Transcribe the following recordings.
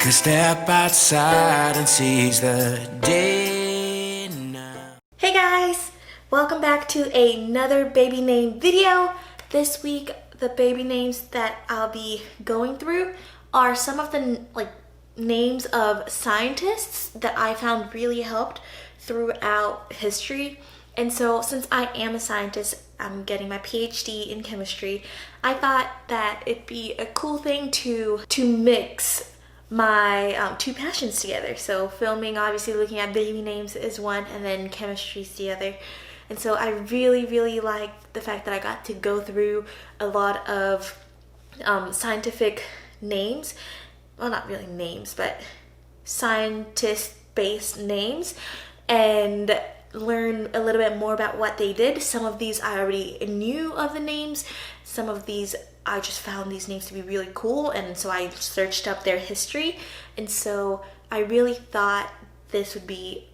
a step outside and seize the day now. Hey guys, welcome back to another baby name video. This week the baby names that I'll be going through are some of the names of scientists that I found really helped throughout history. And so since I am a scientist, I'm getting my PhD in chemistry, I thought that it'd be a cool thing to mix my two passions together. So filming, obviously looking at baby names is one, and then chemistry's the other. And so I really like the fact that I got to go through a lot of scientific names. Well, not really names, but scientist-based names, and learn a little bit more about what they did. Some of these I already knew of the names. Some of these I just found these names to be really cool, and so I searched up their history. And so I really thought this would be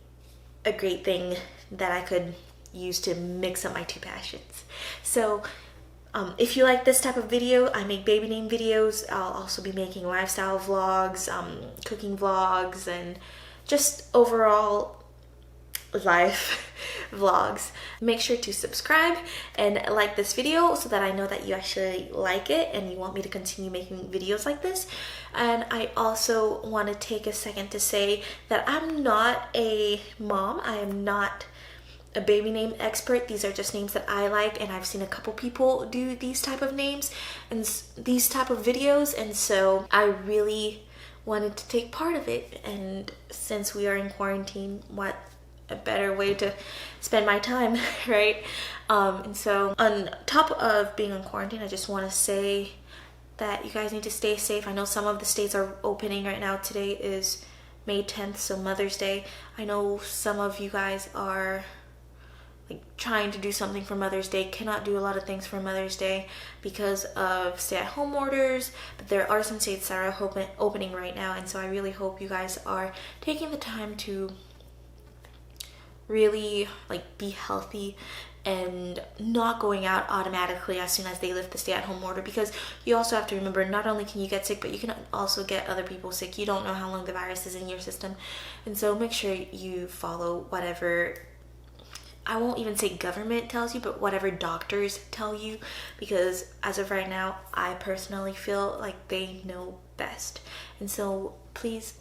a great thing that I could use to mix up my two passions. So if you like this type of video, I make baby name videos. I'll also be making lifestyle vlogs, cooking vlogs, and just overall life vlogs. Make sure to subscribe and like this video so that I know that you actually like it and you want me to continue making videos like this. And I also want to take a second to say that I'm not a mom. I am not a baby name expert. These are just names that I like, and I've seen a couple people do these type of names and these type of videos, and so I really wanted to take part of it. And since we are in quarantine, what a better way to spend my time, right? And so on top of being on quarantine, I just want to say that you guys need to stay safe. I know some of the states are opening right now. Today is May 10th, so Mother's Day. I know some of you guys are trying to do something for Mother's Day, cannot do a lot of things for Mother's Day because of stay-at-home orders, but there are some states that are opening right now, and so I really hope you guys are taking the time to really be healthy and not going out automatically as soon as they lift the stay-at-home order, because you also have to remember, not only can you get sick, but you can also get other people sick. You don't know how long the virus is in your system, and so make sure you follow whatever, I won't even say government tells you, but whatever doctors tell you, because as of right now, I personally feel like they know best. And so please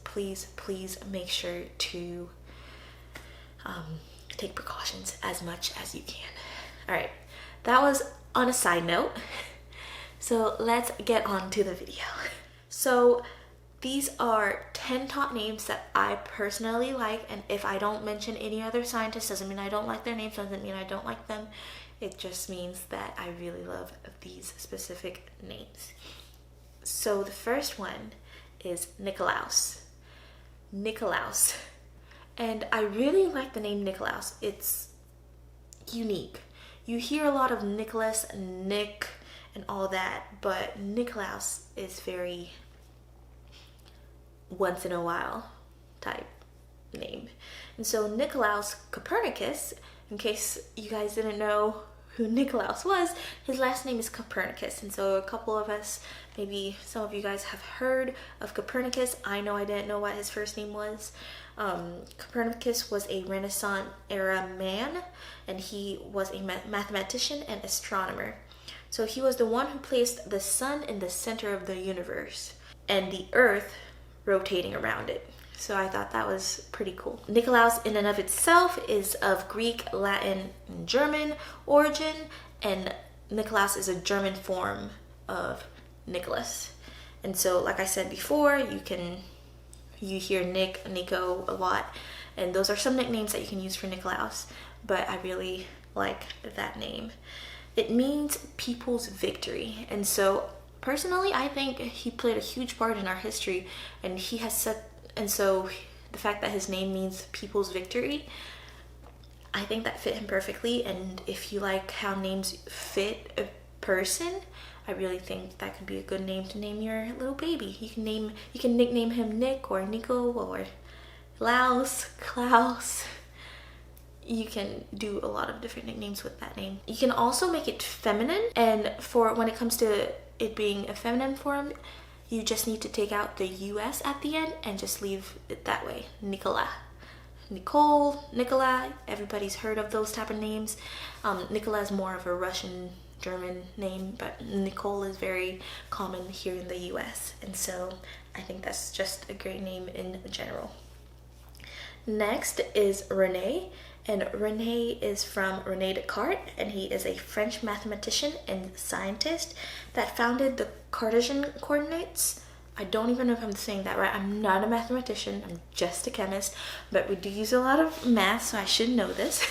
make sure to take precautions as much as you can. All right, that was on a side note. So let's get on to the video. So these are 10 top names that I personally like, and if I don't mention any other scientists, doesn't mean I don't like their names, doesn't mean I don't like them. It just means that I really love these specific names. So the first one is Nikolaus. Nikolaus. And I really like the name Nikolaus. It's unique. You hear a lot of Nicholas, Nick, and all that, but Nikolaus is very once in a while type name. And so Nikolaus Copernicus, in case you guys didn't know who Nikolaus was, his last name is Copernicus. And so a couple of us, maybe some of you guys have heard of Copernicus. I know I didn't know what his first name was. Copernicus was a Renaissance era man, and he was a mathematician and astronomer. So he was the one who placed the sun in the center of the universe and the earth rotating around it. So I thought that was pretty cool. Nikolaus in and of itself is of Greek, Latin, and German origin, and Nikolaus is a German form of Nicholas. And so like I said before, you hear Nick, Nico a lot, and those are some nicknames that you can use for Nikolaus, but I really like that name. It means people's victory, and so personally, I think he played a huge part in our history, and so the fact that his name means people's victory, I think that fit him perfectly. And if you like how names fit a person, I really think that could be a good name to name your little baby. You can nickname him Nick or Nico or Laus, Klaus. You can do a lot of different nicknames with that name. You can also make it feminine, and for when it comes to it being a feminine form, You just need to take out the US at the end and just leave it that way. Nikola. Nicole, Nikolai, everybody's heard of those type of names. Nikola is more of a Russian German name, but Nicole is very common here in the US, and so I think that's just a great name in general. Next is Rene, and Rene is from Rene Descartes, and he is a French mathematician and scientist that founded the Cartesian coordinates. I don't even know if I'm saying that right. I'm not a mathematician, I'm just a chemist, but we do use a lot of math, so I should know this.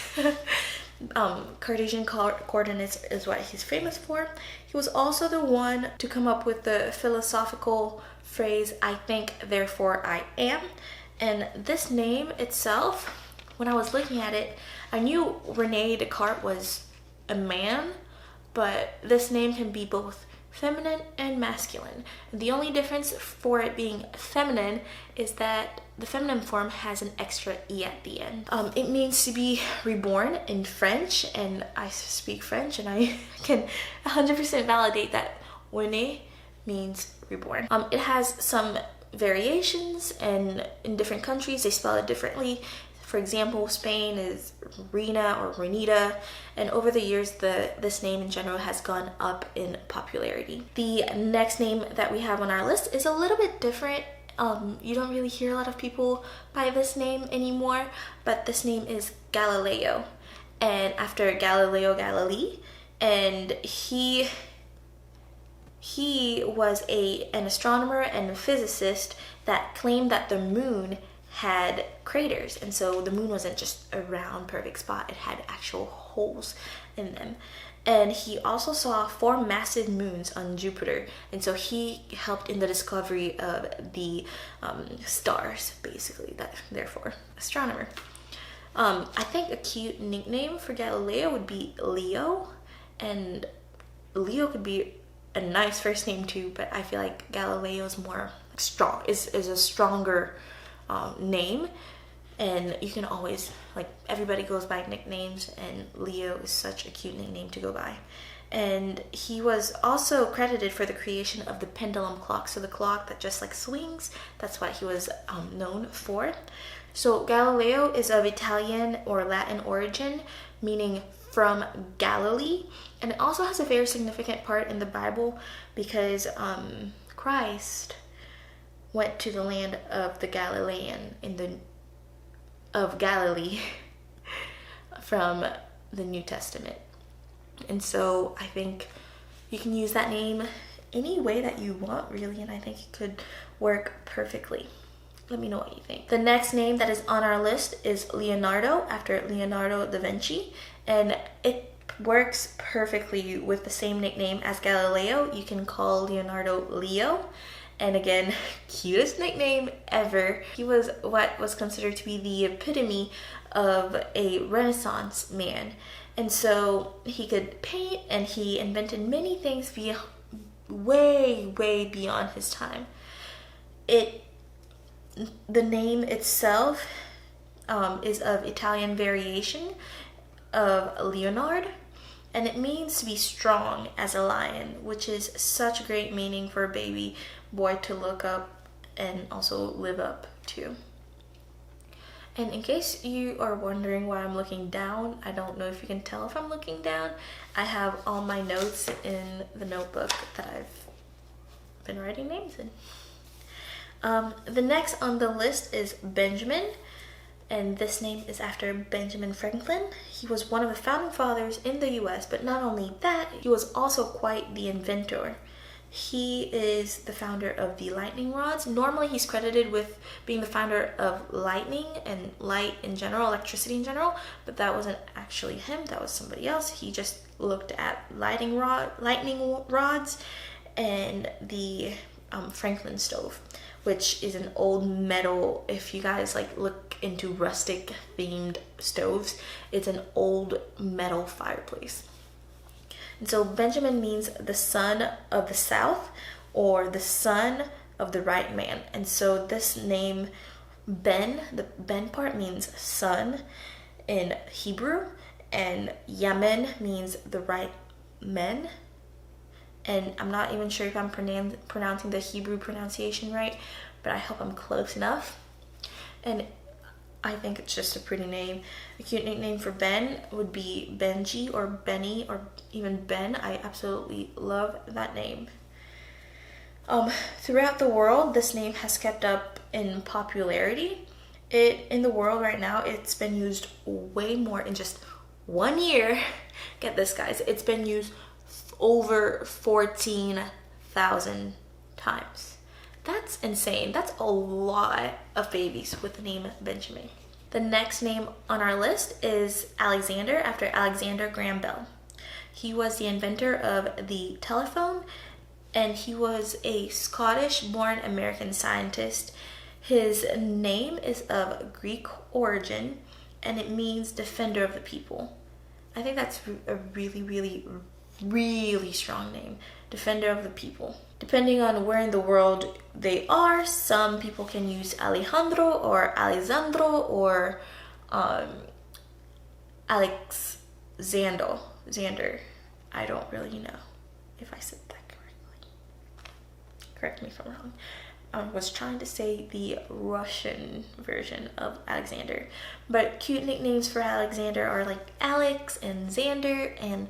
Cartesian coordinates is what he's famous for. He was also the one to come up with the philosophical phrase, I think, therefore I am. And this name itself, when I was looking at it, I knew Rene Descartes was a man, but this name can be both feminine and masculine. The only difference for it being feminine is that the feminine form has an extra E at the end. It means to be reborn in French, and I speak French, and I can 100% validate that Rene means reborn. It has some variations, and in different countries they spell it differently. For example, Spain is Rena or Renita, and over the years this name in general has gone up in popularity. The next name that we have on our list is a little bit different. You don't really hear a lot of people by this name anymore, but this name is Galileo, and after Galileo Galilei, and he was an astronomer and a physicist that claimed that the moon had craters, and so the moon wasn't just a round perfect spot, it had actual holes in them. And he also saw 4 massive moons on Jupiter, and so he helped in the discovery of the stars, basically, that therefore astronomer. I think a cute nickname for Galileo would be Leo, and Leo could be a nice first name too, but I feel like Galileo is more strong, is a stronger name, and you can always, like, everybody goes by nicknames, and Leo is such a cute nickname to go by. And he was also credited for the creation of the pendulum clock, so the clock that just like swings, that's what he was known for. So Galileo is of Italian or Latin origin, meaning from Galilee, and it also has a very significant part in the Bible because Christ went to the land of the Galilean of Galilee from the New Testament. And so I think you can use that name any way that you want, really, and I think it could work perfectly. Let me know what you think. The next name that is on our list is Leonardo, after Leonardo da Vinci, and it works perfectly with the same nickname as Galileo. You can call Leonardo Leo. And again, cutest nickname ever. He was what was considered to be the epitome of a Renaissance man. And so he could paint, and he invented many things way, way beyond his time. The name itself is of Italian variation of Leonard, and it means to be strong as a lion, which is such a great meaning for a baby boy to look up and also live up to. And in case you are wondering why I'm looking down, I don't know if you can tell if I'm looking down. I have all my notes in the notebook that I've been writing names in. The next on the list is Benjamin, and this name is after Benjamin Franklin. He was one of the founding fathers in the US, but not only that, he was also quite the inventor. He is the founder of the lightning rods. Normally he's credited with being the founder of lightning and light in general, electricity in general, but that wasn't actually him, that was somebody else. He just looked at lightning rods and the Franklin stove, which is an old metal. If you guys like look into rustic themed stoves, it's an old metal fireplace. And so Benjamin means the son of the south, or the son of the right man. And so this name Ben, the Ben part means son in Hebrew, and Yamen means the right men. and I'm not even sure if I'm pronouncing the Hebrew pronunciation right, but I hope I'm close enough. And I think it's just a pretty name. A cute nickname for Ben would be Benji or Benny or even Ben. I absolutely love that name. Throughout the world, this name has kept up in popularity. In the world right now, it's been used way more in just 1 year. Get this, guys. It's been used over 14,000 times. That's insane. That's a lot of babies with the name Benjamin. The next name on our list is Alexander, after Alexander Graham Bell. He was the inventor of the telephone, and he was a Scottish-born American scientist. His name is of Greek origin, and it means defender of the people. I think that's a really, really, really strong name, defender of the people. Depending on where in the world they are, some people can use Alejandro or Alessandro or Xander. I don't really know if I said that correctly. Correct me if I'm wrong. I was trying to say the Russian version of Alexander. But cute nicknames for Alexander are like Alex and Xander. And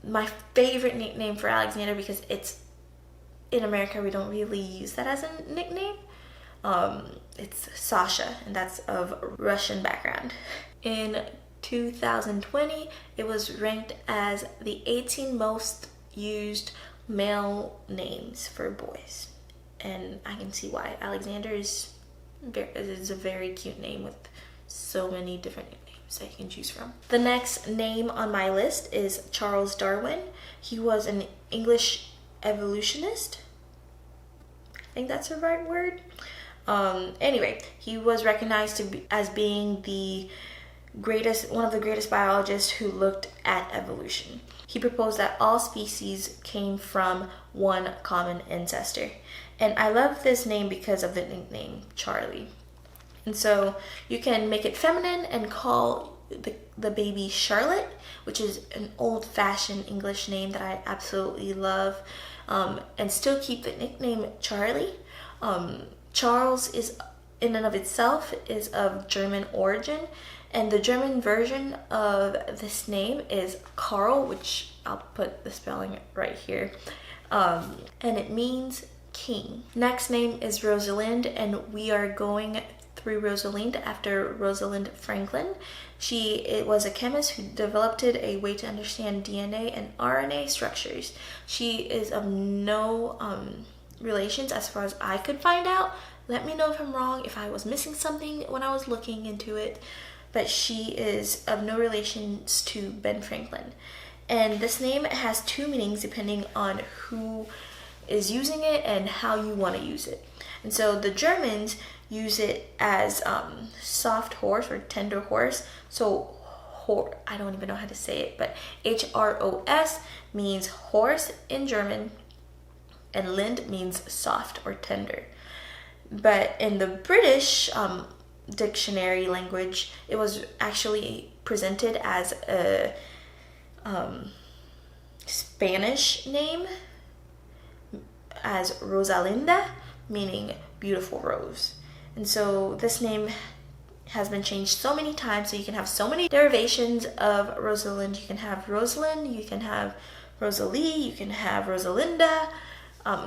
my favorite nickname for Alexander, because it's in America, we don't really use that as a nickname. It's Sasha, and that's of Russian background. In 2020, it was ranked as the 18 most used male names for boys. And I can see why. Alexander is a very cute name with so many different nicknames that you can choose from. The next name on my list is Charles Darwin. He was an English evolutionist. I think that's the right word. Anyway, he was recognized as being one of the greatest biologists who looked at evolution. He proposed that all species came from one common ancestor. And I love this name because of the nickname Charlie. And so you can make it feminine and call the baby Charlotte, which is an old-fashioned English name that I absolutely love, and still keep the nickname Charlie. Charles is, in and of itself, is of German origin, and the German version of this name is Karl, which I'll put the spelling right here, and it means king. Next name is Rosalind, and we are going through Rosalind after Rosalind Franklin. It was a chemist who developed a way to understand DNA and RNA structures. She is of no relations as far as I could find out. Let me know if I'm wrong, if I was missing something when I was looking into it. But she is of no relations to Ben Franklin. And this name has two meanings depending on who is using it and how you want to use it. And so the Germans use it as soft horse or tender horse. So I don't even know how to say it, but HROS means horse in German, and Lind means soft or tender. But in the British dictionary language, it was actually presented as a Spanish name, as Rosalinda, meaning beautiful rose. And so this name has been changed so many times, so you can have so many derivations of Rosalind. You can have Rosalind, you can have Rosalie, you can have Rosalinda,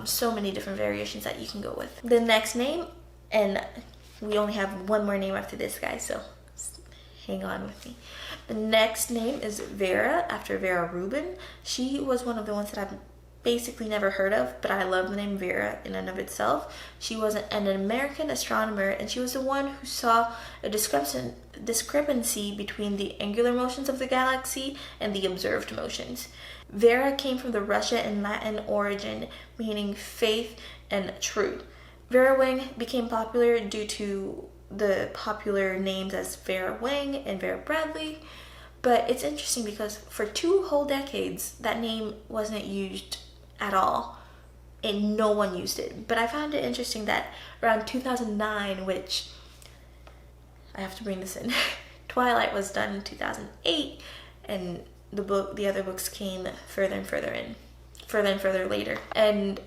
so many different variations that you can go with. The next name, and we only have one more name after this, guys, so hang on with me. The next name is Vera, after Vera Rubin. She was one of the ones that I've basically never heard of, but I love the name Vera in and of itself. She was an American astronomer, and she was the one who saw a discrepancy between the angular motions of the galaxy and the observed motions. Vera came from the Russian and Latin origin, meaning faith and truth. Vera Wang became popular due to the popular names as Vera Wang and Vera Bradley. But it's interesting because for 2 whole decades, that name wasn't used at all, and no one used it. But I found it interesting that around 2009, which I have to bring this in, Twilight was done in 2008, and the other books came further and further in. further and further later. And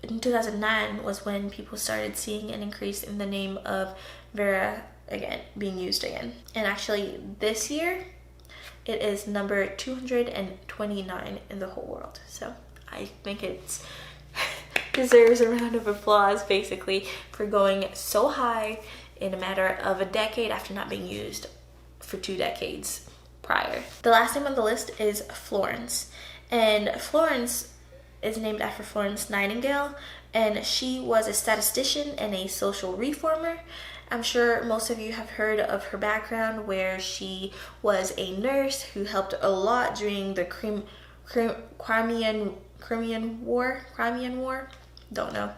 in 2009 was when people started seeing an increase in the name of Vera again being used again. And actually this year it is number 229 in the whole world. So I think it's deserves a round of applause basically for going so high in a matter of a decade after not being used for 2 decades prior. The last name on the list is Florence, and Florence is named after Florence Nightingale, and she was a statistician and a social reformer. I'm sure most of you have heard of her background, where she was a nurse who helped a lot during the Crimean War. Don't know.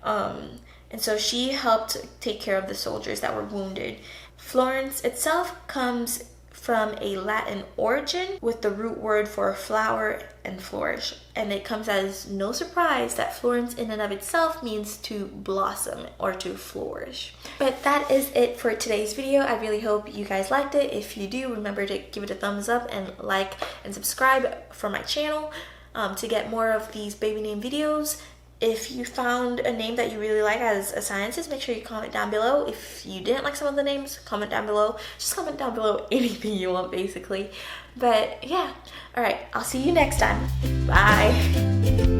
And so she helped take care of the soldiers that were wounded. Florence itself comes from a Latin origin with the root word for flower and flourish. And it comes as no surprise that Florence in and of itself means to blossom or to flourish. But that is it for today's video. I really hope you guys liked it. If you do, remember to give it a thumbs up and like and subscribe for my channel to get more of these baby name videos. If you found a name that you really like as a scientist, make sure you comment down below. If you didn't like some of the names, comment down below. Just comment down below anything you want, basically. But yeah, all right, I'll see you next time. Bye.